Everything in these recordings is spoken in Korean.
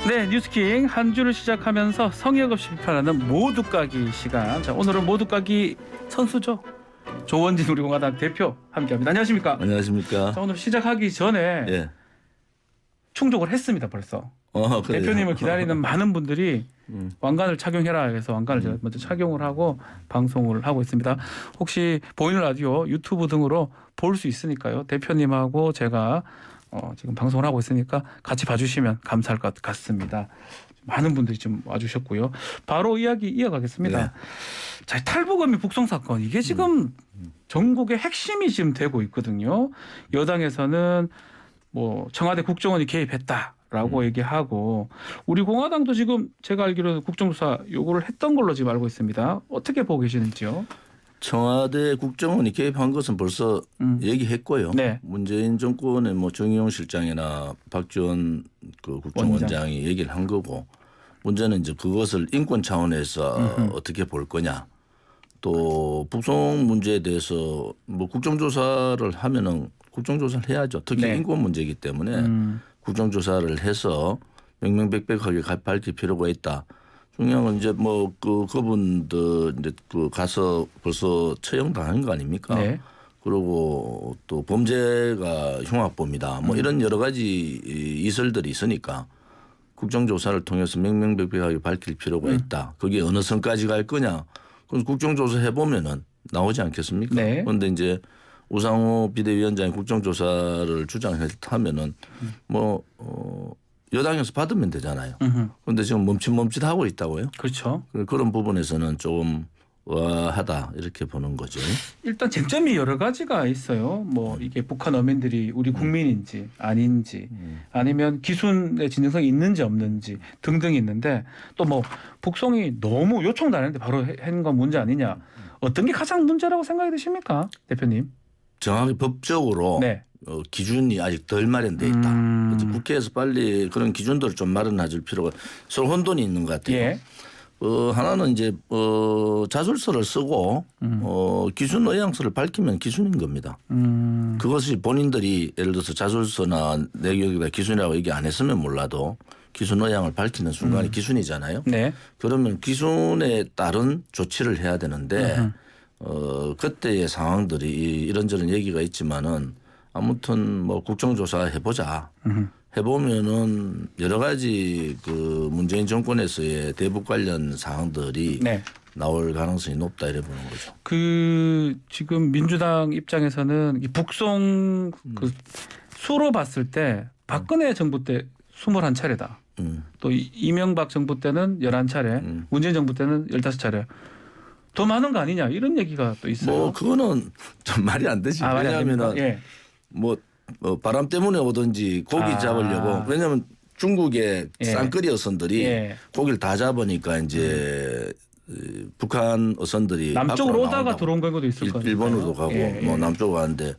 네, 뉴스킹 한 주를 시작하면서 성역 없이 비판하는 모두까기 시간. 자, 오늘은 모두까기 선수죠. 조원진 우리 공화당 대표 함께합니다. 안녕하십니까? 안녕하십니까? 자, 오늘 시작하기 전에 예. 충족을 했습니다. 벌써. 그래요? 대표님을 기다리는 많은 분들이 왕관을 착용해라 해서 왕관을 제가 먼저 착용을 하고 방송을 하고 있습니다. 혹시 보이는 라디오, 유튜브 등으로 볼 수 있으니까요. 대표님하고 제가 지금 방송을 하고 있으니까 같이 봐주시면 감사할 것 같습니다. 많은 분들이 좀 와주셨고요. 바로 이야기 이어가겠습니다. 네. 자, 탈북어미 북송 사건 이게 지금 전국의 핵심이 지금 되고 있거든요. 여당에서는 뭐 청와대 국정원이 개입했다라고 얘기하고 우리 공화당도 지금 제가 알기로는 국정조사 요구를 했던 걸로 지금 알고 있습니다. 어떻게 보고 계시는지요? 청와대 국정원이 개입한 것은 벌써 얘기했고요. 네. 문재인 정권의 뭐 정의용 실장이나 박지원 그 국정원장이 얘기를 한 거고 문제는 이제 그것을 인권 차원에서 어떻게 볼 거냐. 또 북송 문제에 대해서 뭐 국정조사를 하면은 국정조사를 해야죠. 특히 네. 인권 문제이기 때문에 국정조사를 해서 명명백백하게 밝힐 필요가 있다. 중요한 건 이제 뭐 그분들 이제 가서 벌써 처형당한 거 아닙니까? 네. 그리고 또 범죄가 흉악범이다. 뭐 이런 여러 가지 이설들이 있으니까 국정조사를 통해서 명명백백하게 밝힐 필요가 있다. 그게 어느 선까지 갈 거냐? 그럼 국정조사 해보면은 나오지 않겠습니까? 네. 그런데 이제 우상호 비대위원장이 국정조사를 주장했다면은 뭐 여당에서 받으면 되잖아요. 그런데 지금 멈칫멈칫하고 있다고요. 그렇죠. 그런 부분에서는 좀 의아하다 이렇게 보는 거죠. 일단 쟁점이 여러 가지가 있어요. 뭐 이게 북한 어민들이 우리 국민인지 아닌지 아니면 기순의 진정성이 있는지 없는지 등등이 있는데 또 뭐 북송이 너무 요청도 안 했는데 바로 한 건 문제 아니냐. 어떤 게 가장 문제라고 생각이 드십니까, 대표님? 정확히 법적으로 네. 기준이 아직 덜 마련돼 있다. 그래서 국회에서 빨리 그런 기준들을 좀 마련해줄 필요가 서로 혼돈이 있는 것 같아요. 예. 하나는 이제 자술서를 쓰고 기준 의향서를 밝히면 기준인 겁니다. 그것이 본인들이 예를 들어서 자술서나 내역이나 기준이라고 얘기 안 했으면 몰라도 기준 의향을 밝히는 순간이 기준이잖아요. 네. 그러면 기준에 따른 조치를 해야 되는데 그때의 상황들이 이런저런 얘기가 있지만은 아무튼 뭐 국정조사 해보자. 해보면은 여러 가지 그 문재인 정권에서의 대북 관련 사항들이 네. 나올 가능성이 높다 이래 보는 거죠. 그 지금 민주당 입장에서는 이 북송 그 수로 봤을 때 박근혜 정부 때 21차례다. 또 이명박 정부 때는 11차례, 문재인 정부 때는 15차례. 더 많은 거 아니냐 이런 얘기가 또 있어요. 뭐 그거는 좀 말이 안 되지. 왜냐하면은 예. 뭐 바람 때문에 오든지 고기 잡으려고 왜냐하면 중국의 쌍끌이 어선들이 고기를 다 잡으니까 이제 북한 어선들이 남쪽으로 오다가 들어온 경우도 있을 거예요. 일본으로도 가고 뭐 남쪽으로 가는데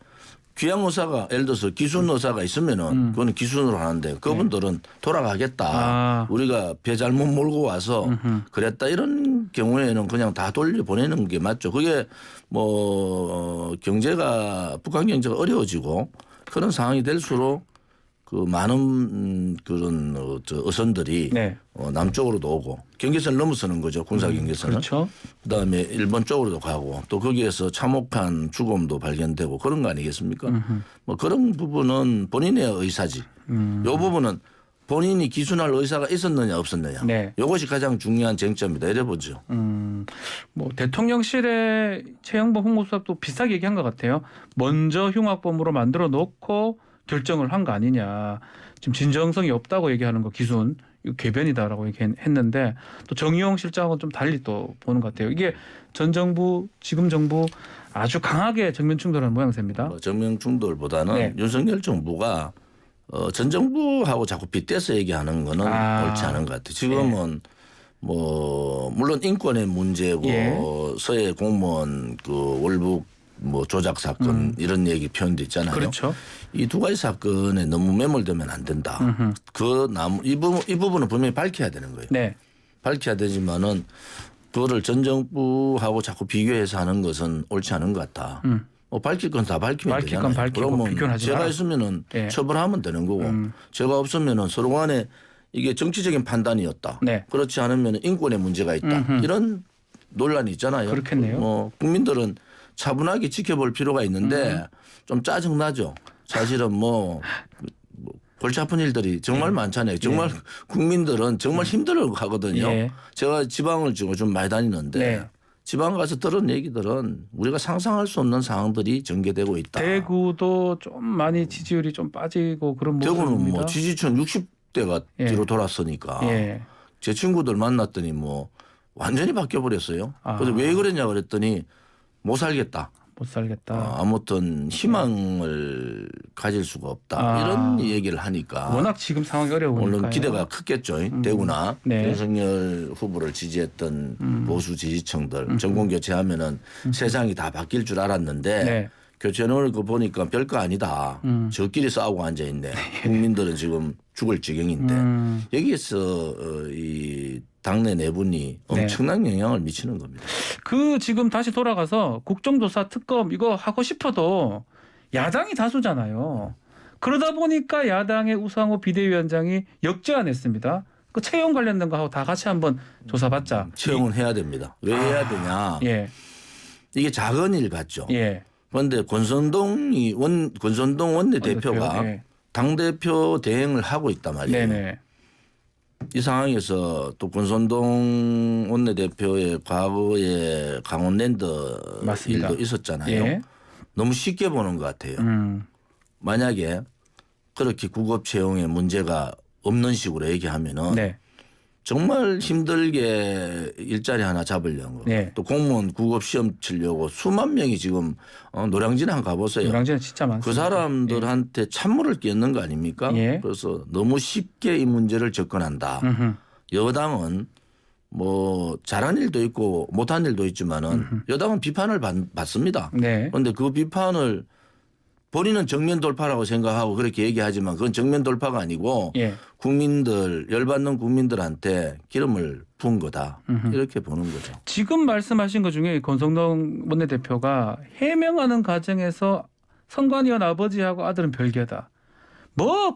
귀양 의사가 예를 들어서 기순 의사가 있으면은 그거는 기순으로 하는데 그분들은 돌아가겠다. 우리가 배 잘못 몰고 와서 그랬다 이런 경우에는 그냥 다 돌려보내는 게 맞죠. 그게 뭐 경제가 북한 경제가 어려워지고 그런 상황이 될수록 그 많은 그런 어선들이 남쪽으로도 오고 경계선을 넘어서는 거죠. 군사 경계선을. 그렇죠. 그다음에 일본 쪽으로도 가고 또 거기에서 참혹한 죽음도 발견되고 그런 거 아니겠습니까? 뭐 그런 부분은 본인의 의사지. 이 부분은 본인이 기순할 의사가 있었느냐 없었느냐. 이것이 가장 중요한 쟁점이다. 이래 보죠. 뭐 대통령실의 최영범 홍보수석도 비슷하게 얘기한 것 같아요. 먼저 흉악범으로 만들어 놓고 결정을 한 거 아니냐. 지금 진정성이 없다고 얘기하는 거 기순 이거 궤변이다라고 얘기했는데 또 정의용 실장은 좀 달리 또 보는 것 같아요. 이게 전 정부 지금 정부 아주 강하게 정면 충돌하는 모양새입니다. 정면 충돌보다는 윤석열 정부가 전 정부하고 자꾸 빗대서 얘기하는 거는 옳지 않은 것 같아요. 지금은 뭐 물론 인권의 문제고 서해 공무원 그 월북 뭐 조작 사건 이런 얘기 표현도 있잖아요. 그렇죠. 이 두 가지 사건에 너무 매몰되면 안 된다. 이 부분은 분명히 밝혀야 되는 거예요. 밝혀야 되지만은 그거를 전 정부하고 자꾸 비교해서 하는 것은 옳지 않은 것 같다. 밝힐 건 다 밝히면 밝힐 되잖아요. 건 밝히고 그러면 비교는 하지 제가 마라. 있으면은 예. 처벌하면 되는 거고 제가 없으면은 서로 간에 이게 정치적인 판단이었다. 네. 그렇지 않으면 인권에 문제가 있다. 이런 논란이 있잖아요. 그렇겠네요. 국민들은 차분하게 지켜볼 필요가 있는데 좀 짜증 나죠. 사실은 골치 아픈 일들이 정말 많잖아요. 정말 국민들은 정말 힘들어 하거든요. 예. 제가 지방을 지금 좀 많이 다니는데 네. 지방 가서 들은 얘기들은 우리가 상상할 수 없는 상황들이 전개되고 있다. 대구도 좀 많이 지지율이 좀 빠지고 그런 모습입니다. 대구는 지지층 60대가 예. 뒤로 돌았으니까 예. 제 친구들 만났더니 완전히 바뀌어 버렸어요. 그래서 왜 그랬냐 그랬더니 못 살겠다. 못 살겠다. 아무튼 희망을 가질 수가 없다. 이런 얘기를 하니까 워낙 지금 상황이 어려우니까요. 물론 기대가 컸겠죠. 대구나 네. 윤석열 후보를 지지했던 보수 지지층들 정권 교체하면은 세상이 다 바뀔 줄 알았는데 네. 교체론을 보니까 별거 아니다. 저끼리 싸우고 앉아 있네. 국민들은 지금 죽을 지경인데 여기에서 이 당내 내분이 엄청난 영향을 미치는 겁니다. 지금 다시 돌아가서 국정조사 특검 이거 하고 싶어도 야당이 다수잖아요. 그러다 보니까 야당의 우상호 비대위원장이 역제안했습니다. 그 채용 관련된 거 하고 다 같이 한번 조사받자. 채용은 해야 됩니다. 왜 해야 되냐? 예. 이게 작은 일 같죠. 예. 그런데 권선동 원내대표가 예. 당대표 대행을 하고 있단 말이에요. 네네. 이 상황에서 또 권선동 원내대표의 과거에 강원랜드 맞습니다. 일도 있었잖아요. 예. 너무 쉽게 보는 것 같아요. 만약에 그렇게 구급 채용에 문제가 없는 식으로 얘기하면은 네. 정말 힘들게 일자리 하나 잡으려고 네. 또 공무원 구급 시험 치려고 수만 명이 지금 노량진 한 가보세요. 노량진은 진짜 많습니다. 그 사람들한테 찬물을 끼얹는 거 아닙니까? 예. 그래서 너무 쉽게 이 문제를 접근한다. 여당은 잘한 일도 있고 못한 일도 있지만은 여당은 비판을 받습니다. 네. 그런데 그 비판을 본인은 정면 돌파라고 생각하고 그렇게 얘기하지만 그건 정면 돌파가 아니고 예. 열받는 국민들한테 기름을 부은 거다. 이렇게 보는 거죠. 지금 말씀하신 것 중에 권성동 원내대표가 해명하는 과정에서 선관위원 아버지하고 아들은 별개다.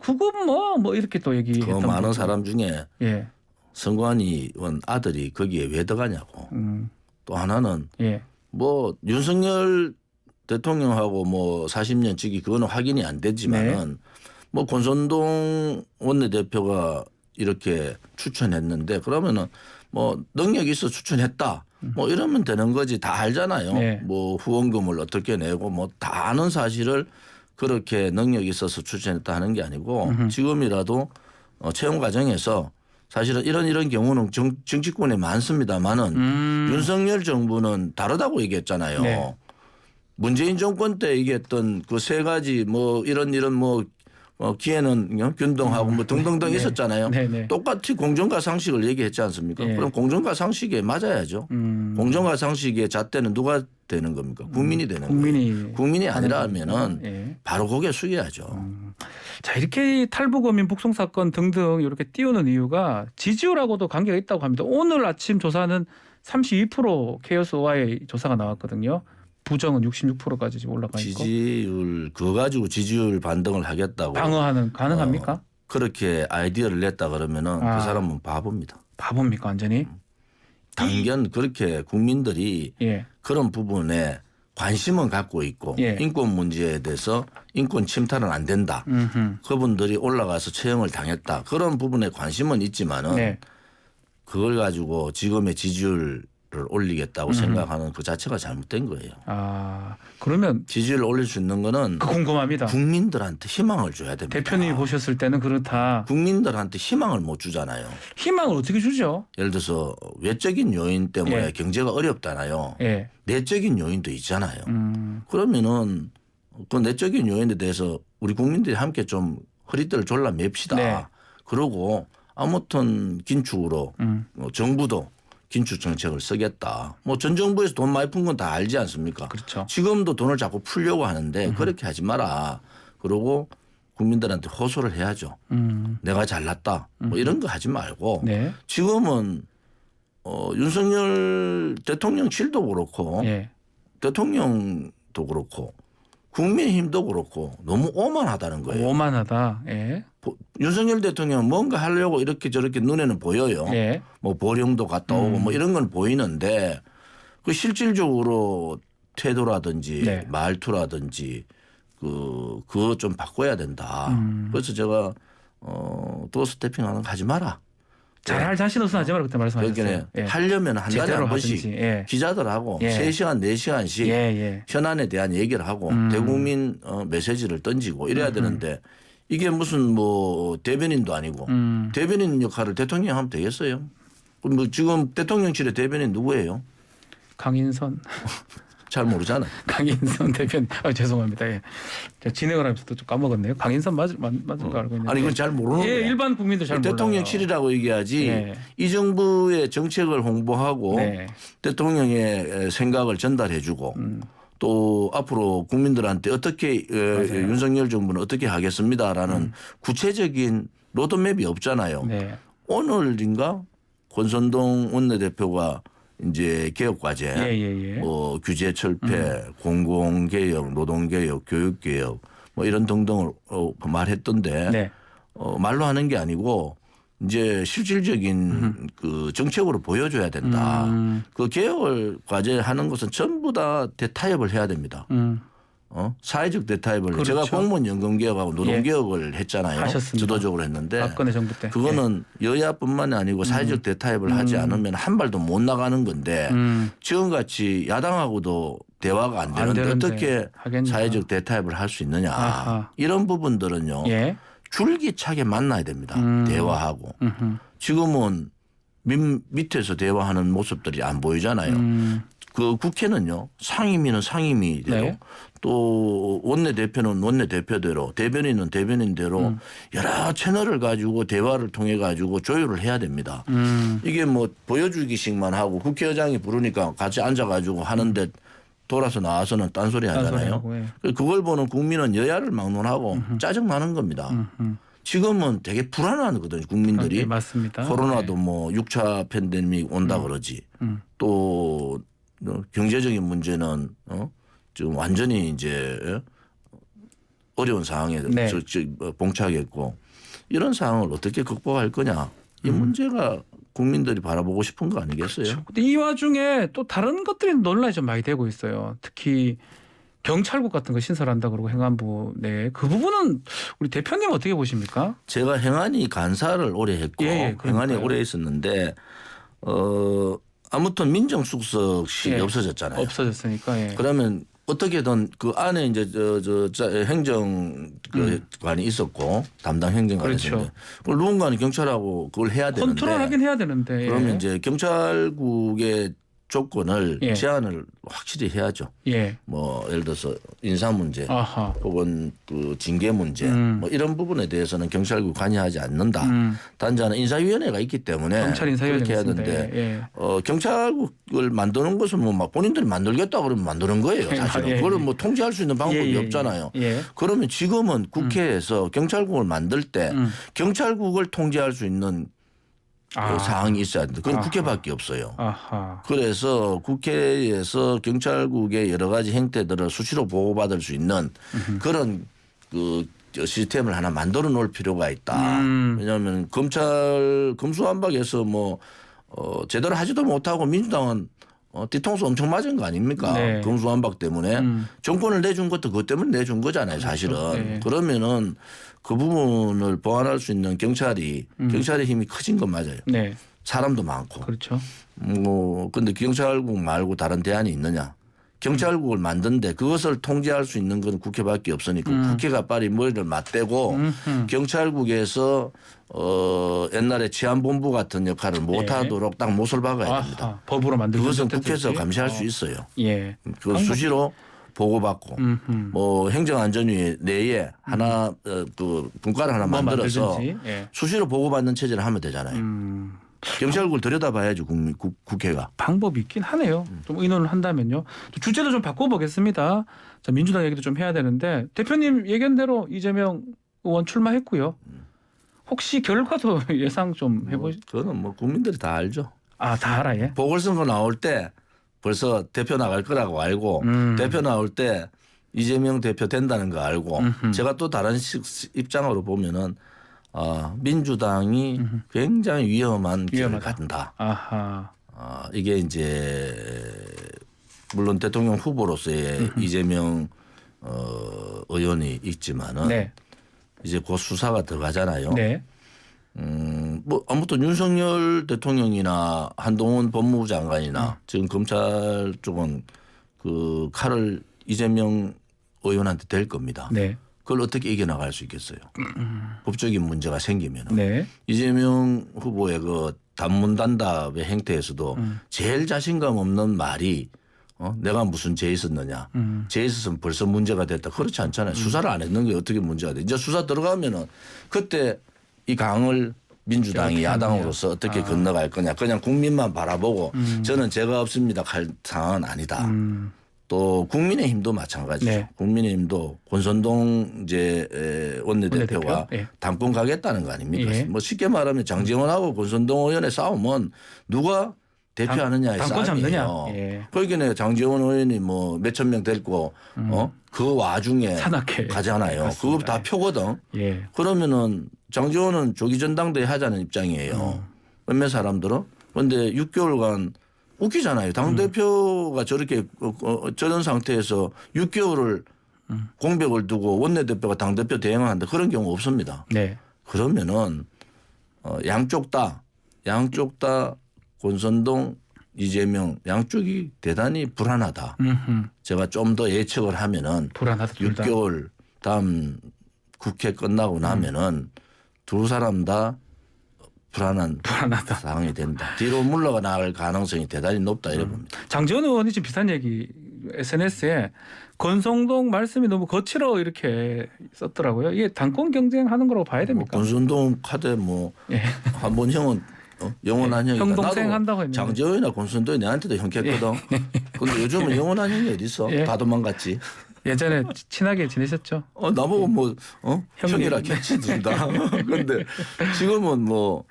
구급 이렇게 또 그 얘기했던 많은 거죠. 사람 중에 예. 선관위원 아들이 거기에 왜 들어가냐고. 또 하나는 예. 윤석열 대통령하고 40년 지기 그거는 확인이 안 되지만은 권선동 원내대표가 이렇게 추천했는데 그러면은 능력이 있어 추천했다. 이러면 되는 거지. 다 알잖아요. 네. 후원금을 어떻게 내고 다 아는 사실을 그렇게 능력이 있어서 추천했다 하는 게 아니고 지금이라도 채용 과정에서 사실은 이런 경우는 정치권에 많습니다만은 윤석열 정부는 다르다고 얘기했잖아요. 네. 문재인 정권 때 얘기했던 그 세 가지 이런 기회는 균등하고 등등등 네. 있었잖아요. 네. 똑같이 공정과 상식을 얘기했지 않습니까? 네. 그럼 공정과 상식에 맞아야죠. 공정과 상식의 잣대는 누가 되는 겁니까? 국민이 되는 거예요. 국민이 아니라면은 예. 바로 고개 숙여야죠. 자, 이렇게 탈북어민 북송 사건 등등 이렇게 띄우는 이유가 지지율하고도 관계가 있다고 합니다. 오늘 아침 조사는 32% 케어스와의 조사가 나왔거든요. 부정은 66%까지 지금 올라가 있고. 지지율 그거 가지고 지지율 반등을 하겠다고 방어하는 가능합니까? 그렇게 아이디어를 냈다 그러면은 그 사람은 바보입니다. 바보입니까 완전히? 당연 그렇게 국민들이 예. 그런 부분에 관심은 갖고 있고 예. 인권 문제에 대해서 인권 침탈은 안 된다. 그분들이 올라가서 채용을 당했다. 그런 부분에 관심은 있지만은 네. 그걸 가지고 지금의 지지율을 올리겠다고 생각하는 그 자체가 잘못된 거예요. 그러면 지지율을 올릴 수 있는 거는 궁금합니다. 국민들한테 희망을 줘야 됩니다. 대표님이 보셨을 때는 그렇다. 국민들한테 희망을 못 주잖아요. 희망을 어떻게 주죠? 예를 들어서 외적인 요인 때문에 예. 경제가 어렵잖아요. 예. 내적인 요인도 있잖아요. 그러면은 그 내적인 요인에 대해서 우리 국민들이 함께 좀 허리띠를 졸라 맵시다. 네. 그러고 아무튼 긴축으로 정부도 긴축 정책을 쓰겠다. 전 정부에서 돈 많이 푼 건 다 알지 않습니까? 그렇죠. 지금도 돈을 자꾸 풀려고 하는데 그렇게 하지 마라. 그러고 국민들한테 호소를 해야죠. 내가 잘났다. 이런 거 하지 말고 네. 지금은 윤석열 대통령실도 그렇고 예. 대통령도 그렇고 국민의힘도 그렇고 너무 오만하다는 거예요. 오만하다. 예. 윤석열 대통령은 뭔가 하려고 이렇게 저렇게 눈에는 보여요. 예. 뭐 보령도 갔다 오고 뭐 이런 건 보이는데 그 실질적으로 태도라든지 네. 말투라든지 그거 좀 바꿔야 된다. 그래서 제가 도어스태핑하는 거 하지 마라. 잘할 자신 없으면 하지 말라 그때 말씀하셨어요. 그러니까 예. 하려면 한 달에 제대로 한 번씩 하든지. 예. 기자들하고 예. 3시간 4시간씩 예. 현안에 대한 얘기를 하고 대국민 메시지를 던지고 이래야 되는데 이게 무슨 뭐 대변인도 아니고 대변인 역할을 대통령이 하면 되겠어요? 그럼 뭐 지금 대통령실의 대변인 누구예요? 강인선. 잘 모르잖아요. 강인선 대변인. 죄송합니다. 예. 제가 진행을 하면서도 좀 까먹었네요. 강인선 맞은 거 알고 있는데. 아니 이건 잘 모르는 예, 거예요. 일반 국민도 잘 몰라요. 대통령실이라고 얘기하지 예. 이 정부의 정책을 홍보하고 네. 대통령의 생각을 전달해주고 또 앞으로 국민들한테 어떻게 윤석열 정부는 어떻게 하겠습니다라는 구체적인 로드맵이 없잖아요. 네. 오늘인가 권선동 원내대표가 이제 개혁과제, 예. 뭐 규제 철폐, 공공개혁, 노동개혁, 교육개혁 뭐 이런 등등을 말했던데 네. 말로 하는 게 아니고 이제 실질적인 그 정책으로 보여줘야 된다. 그 개혁을 과제하는 것은 전부 다 대타협을 해야 됩니다. 사회적 대타협을 그렇죠. 제가 공무원 연금 개혁하고 노동 개혁을 했잖아요. 하셨습니다. 주도적으로 했는데 박근혜 정부 때. 그거는 여야뿐만이 아니고 사회적 대타협을 하지 않으면 한 발도 못 나가는 건데 지금같이 야당하고도 대화가 안 되는데 되는데 어떻게 하겠냐. 사회적 대타협을 할 수 있느냐. 아하. 이런 부분들은요. 예. 줄기차게 만나야 됩니다. 대화하고. 지금은 밑에서 대화하는 모습들이 안 보이잖아요. 그 국회는요. 상임위는 상임위대로 네. 또 원내대표는 원내대표대로 대변인은 대변인대로 여러 채널을 가지고 대화를 통해 가지고 조율을 해야 됩니다. 이게 뭐 보여주기식만 하고 국회의장이 부르니까 같이 앉아가지고 하는데 돌아서 나와서는 딴소리 하잖아요. 딴소리하고, 예. 그걸 보는 국민은 여야를 막론하고 짜증나는 겁니다. 지금은 되게 불안하거든요. 국민들이. 네, 맞습니다. 코로나도 뭐 6차 팬데믹 온다 그러지. 또 경제적인 문제는 지금 완전히 이제 어려운 상황에 네. 봉착했고 이런 상황을 어떻게 극복할 거냐. 이 문제가 국민들이 바라보고 싶은 거 아니겠어요? 그렇죠. 근데 이 와중에 또 다른 것들이 논란이 좀 많이 되고 있어요. 특히 경찰국 같은 거 신설한다 그러고 행안부 네. 그 부분은 우리 대표님 어떻게 보십니까? 제가 행안위 간사를 오래 했고 예, 행안위 오래 있었는데 아무튼 민정수석실이 없어졌잖아요. 없어졌으니까. 예. 그러면 어떻게든 그 안에 이제 행정 관이 있었고 담당 행정관이 그렇죠. 있었는데 그걸 누군가는 경찰하고 그걸 해야 되는데 컨트롤하긴 해야 되는데. 예. 그러면 이제 경찰국의 조건을 예. 제한을 확실히 해야죠. 예. 뭐 예를 들어서 인사 문제 아하. 혹은 그 징계 문제 뭐 이런 부분에 대해서는 경찰국 관여하지 않는다. 단지 인사위원회가 있기 때문에 경찰 인사위원회가 그렇게 해야 있습니다. 되는데 예. 경찰국을 만드는 것은 뭐 막 본인들이 만들겠다 그러면 만드는 거예요. 사실은 예. 그걸 뭐 통제할 수 있는 방법이 없잖아요. 예. 그러면 지금은 국회에서 경찰국을 만들 때 경찰국을 통제할 수 있는 그 사항이 있어야 된다. 그건 국회밖에 없어요. 아하. 그래서 국회에서 경찰국의 여러 가지 행태들을 수시로 보고받을 수 있는 그런 그 시스템을 하나 만들어 놓을 필요가 있다. 왜냐하면 검찰 검수완박에서 뭐 제대로 하지도 못하고 민주당은 뒤통수 엄청 맞은 거 아닙니까? 네. 검수완박 때문에 정권을 내준 것도 그것 때문에 내준 거잖아요, 사실은. 네. 그러면은 그 부분을 보완할 수 있는 경찰의 힘이 커진 건 맞아요. 네. 사람도 많고. 그렇죠. 뭐 근데 경찰국 말고 다른 대안이 있느냐? 경찰국을 만든데 그것을 통제할 수 있는 건 국회밖에 없으니까 국회가 빨리 머리를 맞대고 경찰국에서 옛날에 치안본부 같은 역할을 못하도록 딱 못을 박아야 됩니다. 아하. 법으로 만들고 그것은 국회에서 감시할 수 있어요. 예. 그 수시로 보고받고 뭐 행정안전위 내에 하나 그 분과를 하나 뭐 만들어서 만들든지. 예. 수시로 보고받는 체제를 하면 되잖아요. 경찰국을 들여다봐야죠 국회가. 방법이 있긴 하네요. 좀 의논을 한다면요. 또 주제도 좀 바꿔보겠습니다. 자, 민주당 얘기도 좀 해야 되는데 대표님 예견대로 이재명 의원 출마했고요. 혹시 결과도 예상 좀 해보시? 그거는 뭐 국민들이 다 알죠. 아, 다 알아요? 보궐선거 나올 때 벌써 대표 나갈 거라고 알고 대표 나올 때 이재명 대표 된다는 거 알고 제가 또 다른 입장으로 보면은 민주당이 굉장히 위험한 길을 간다. 아하. 이게 이제 물론 대통령 후보로서의 이재명 의원이 있지만은 네. 이제 곧 수사가 들어가잖아요. 네. 뭐 아무튼 윤석열 대통령이나 한동훈 법무부 장관이나 지금 검찰 쪽은 그 칼을 이재명 의원한테 댈 겁니다. 네. 그걸 어떻게 이겨나갈 수 있겠어요. 법적인 문제가 생기면 네. 이재명 후보의 그 단문단답의 행태에서도 제일 자신감 없는 말이 내가 무슨 죄 있었느냐. 죄 있었으면 벌써 문제가 됐다. 그렇지 않잖아요. 수사를 안 했는 게 어떻게 문제가 돼. 이제 수사 들어가면은 그때 이 강을 민주당이 야당으로서 어떻게 건너갈 거냐. 그냥 국민만 바라보고 저는 죄가 없습니다 할 상황은 아니다. 또 국민의힘도 마찬가지죠. 네. 국민의힘도 권선동 이제 원내대표가 예. 당권 가겠다는 거 아닙니까? 예. 뭐 쉽게 말하면 장제원하고 권선동 의원의 싸움은 누가 대표하느냐의 당권 싸움이에요. 잡느냐. 예. 그러니까 장제원 의원이 뭐 몇천 명 데리고 그 와중에 산악회 가잖아요. 그거 다 표거든. 예. 그러면은 장제원은 조기 전당대회 하자는 입장이에요. 몇몇 사람들은. 그런데 6개월간 웃기잖아요. 당대표가 저렇게 저런 상태에서 6개월을 공백을 두고 원내대표가 당대표 대행한다. 그런 경우 없습니다. 네. 그러면은 양쪽 다 권선동 이재명 양쪽이 대단히 불안하다. 제가 좀 더 예측을 하면은 불안하다. 6개월 다음 국회 끝나고 나면은 두 사람 다 불안하다 상황이 된다. 뒤로 물러가 나갈 가능성이 대단히 높다 이래 봅니다. 장지원 의원이 지금 비슷한 얘기 SNS에 권성동 말씀이 너무 거칠어 이렇게 썼더라고요. 이게 당권 경쟁하는 거라고 봐야 됩니까? 권선동 카드 뭐 한번 형은 영원한 형이다. 형 동생 나도 한다고 했는데. 장지원이나 권선동이 내한테도 형했거든. 근데 요즘은 영원한 형이 어디 있어? 예. 다 도망갔지. 예전에 친하게 지내셨죠? 나보고 뭐 형님. 형이라 캐치 둔다. 근데 지금은 뭐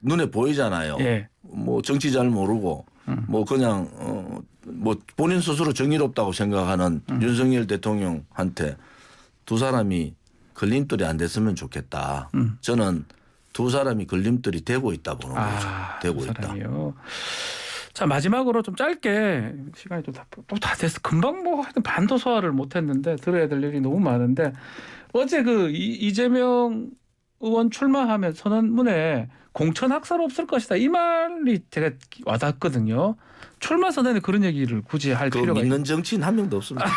눈에 보이잖아요. 예. 뭐 정치 잘 모르고 뭐 그냥 뭐 본인 스스로 정의롭다고 생각하는 윤석열 대통령한테 두 사람이 걸림돌이 안 됐으면 좋겠다. 저는 두 사람이 걸림돌이 되고 있다 보는 거죠. 되고 두 있다. 사람이요. 자, 마지막으로 좀 짧게 시간이 또 다 됐어. 금방 뭐 하여튼 반도 소화를 못했는데 들어야 될 일이 너무 많은데 어제 그 이재명 의원 출마하면 선언문에 공천 학살 없을 것이다 이 말이 제가 와닿거든요. 출마 선언에 그런 얘기를 굳이 할 그 필요가 믿는 정치인 한 명도 없습니다.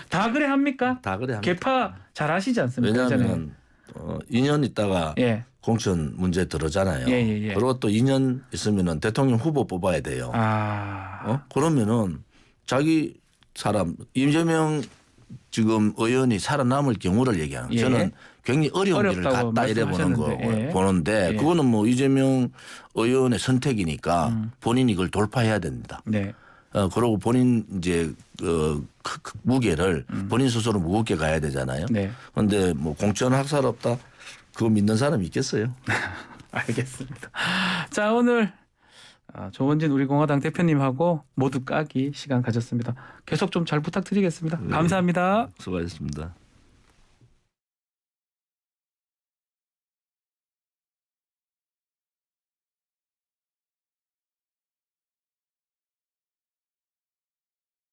다 그래 합니까? 다 그래 합니다. 개파 잘 하시지 않습니까? 왜냐하면 2년 있다가 예. 공천 문제 들어잖아요. 예. 그리고 또 2년 있으면은 대통령 후보 뽑아야 돼요. 그러면은 자기 사람 이재명 지금 의원이 살아남을 경우를 얘기하는 거예요. 저는 굉장히 어려운 길을 갔다 이래 보는 거 보는데 그거는 뭐 이재명 의원의 선택이니까 본인이 이걸 돌파해야 됩니다. 네. 그러고 본인 이제 무게를 본인 스스로 무겁게 가야 되잖아요. 네. 그런데 뭐 공천 학살 없다 그거 믿는 사람이 있겠어요? 알겠습니다. 자, 오늘 조원진 우리공화당 대표님하고 모두 까기 시간 가졌습니다. 계속 좀 잘 부탁드리겠습니다. 네. 감사합니다. 수고하셨습니다.